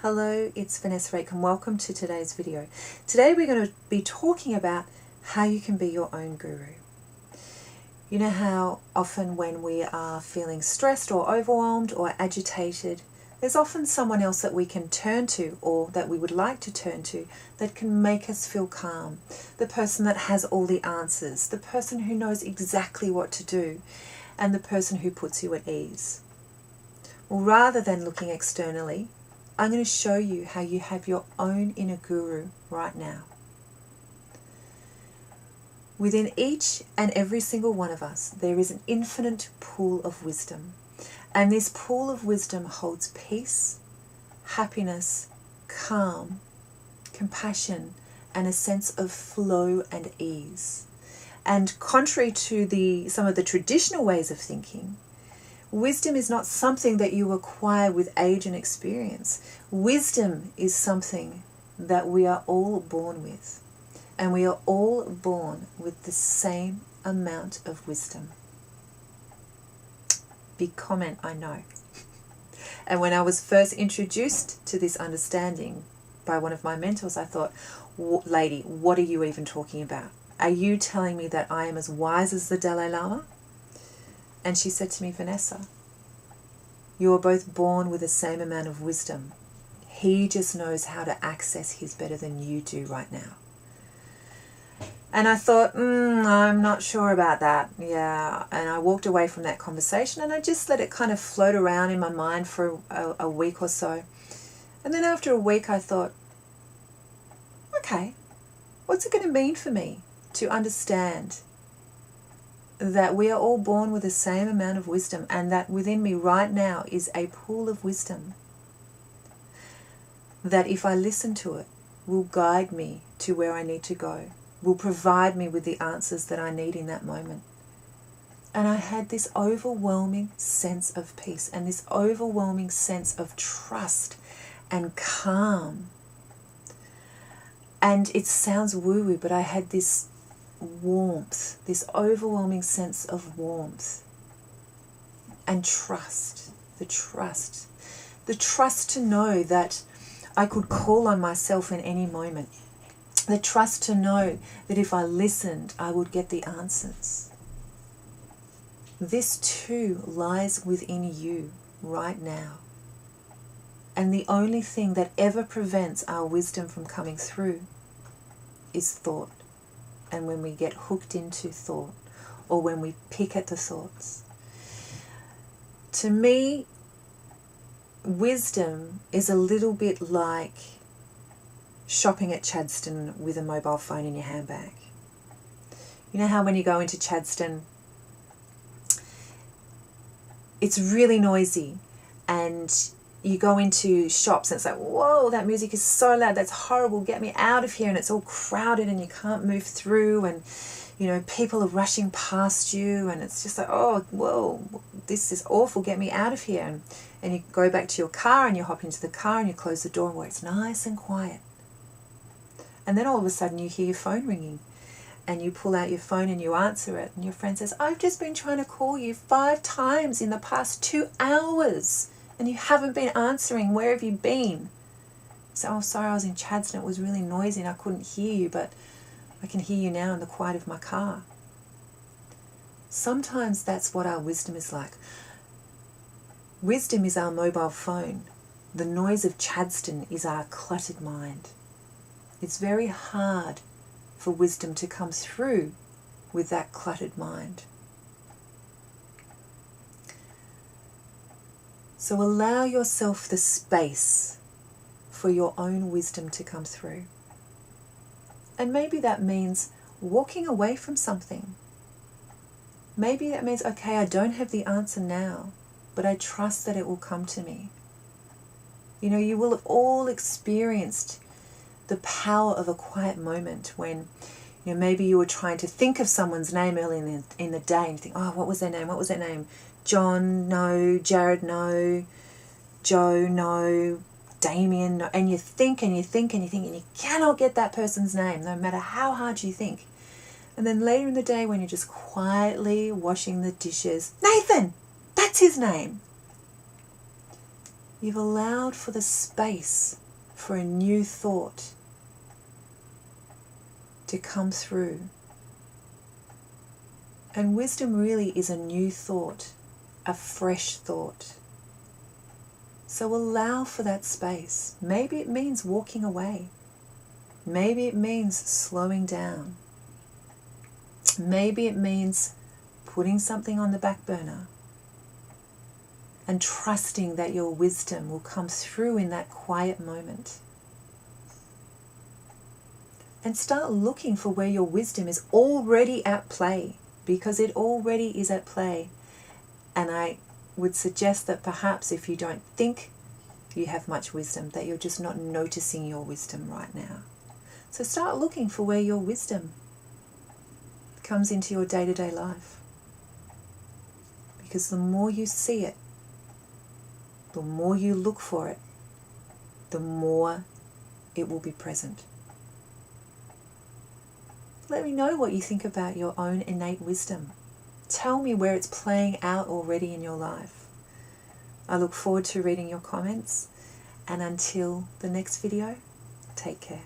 Hello, it's Vanessa Rake and welcome to today's video. Today we're going to be talking about how you can be your own guru. You know how often when we are feeling stressed or overwhelmed or agitated, there's often someone else that we can turn to or that we would like to turn to that can make us feel calm. The person that has all the answers, the person who knows exactly what to do, and the person who puts you at ease. Well, rather than looking externally, I'm going to show you how you have your own inner guru right now. Within each and every single one of us, there is an infinite pool of wisdom. And this pool of wisdom holds peace, happiness, calm, compassion, and a sense of flow and ease. And contrary to some of the traditional ways of thinking, wisdom is not something that you acquire with age and experience. Wisdom is something that we are all born with. And we are all born with the same amount of wisdom. Big comment, I know. And when I was first introduced to this understanding by one of my mentors, I thought, lady, what are you even talking about? Are you telling me that I am as wise as the Dalai Lama? And she said to me, Vanessa, you are both born with the same amount of wisdom. He just knows how to access his better than you do right now. And I thought, I'm not sure about that. Yeah. And I walked away from that conversation and I just let it kind of float around in my mind for a week or so. And then after a week I thought, okay, what's it going to mean for me to understand that we are all born with the same amount of wisdom and that within me right now is a pool of wisdom that if I listen to it will guide me to where I need to go, will provide me with the answers that I need in that moment. And I had this overwhelming sense of peace and this overwhelming sense of trust and calm. And it sounds woo-woo, but I had this warmth, this overwhelming sense of warmth and trust, the trust to know that I could call on myself in any moment, the trust to know that if I listened, I would get the answers. This too lies within you right now. And the only thing that ever prevents our wisdom from coming through is thought. And when we get hooked into thought, or when we pick at the thoughts. To me, wisdom is a little bit like shopping at Chadstone with a mobile phone in your handbag. You know how when you go into Chadstone, it's really noisy and you go into shops and it's like, whoa, that music is so loud, that's horrible, get me out of here. And it's all crowded and you can't move through and, you know, people are rushing past you and it's just like, oh, whoa, this is awful, get me out of here. And you go back to your car and you hop into the car and you close the door where it's nice and quiet. And then all of a sudden you hear your phone ringing and you pull out your phone and you answer it. And your friend says, I've just been trying to call you 5 times in the past 2 hours. And you haven't been answering. Where have you been? So, oh, sorry, I was in Chadstone. It was really noisy and I couldn't hear you, but I can hear you now in the quiet of my car. Sometimes that's what our wisdom is like. Wisdom is our mobile phone. The noise of Chadstone is our cluttered mind. It's very hard for wisdom to come through with that cluttered mind. So allow yourself the space for your own wisdom to come through. And maybe that means walking away from something. Maybe that means, okay, I don't have the answer now, but I trust that it will come to me. You know, you will have all experienced the power of a quiet moment when, you know, maybe you were trying to think of someone's name early in the day and you think, oh, what was their name? What was their name? John, no. Jared, no. Joe, no. Damien, no. And you think and you think and you think and you cannot get that person's name no matter how hard you think. And then later in the day when you're just quietly washing the dishes, Nathan, that's his name. You've allowed for the space for a new thought to come through. And wisdom really is a new thought, a fresh thought. So allow for that space. Maybe it means walking away. Maybe it means slowing down. Maybe it means putting something on the back burner and trusting that your wisdom will come through in that quiet moment. And start looking for where your wisdom is already at play, because it already is at play. And I would suggest that perhaps if you don't think you have much wisdom, that you're just not noticing your wisdom right now. So start looking for where your wisdom comes into your day-to-day life. Because the more you see it, the more you look for it, the more it will be present. Let me know what you think about your own innate wisdom. Tell me where it's playing out already in your life. I look forward to reading your comments, and until the next video, take care.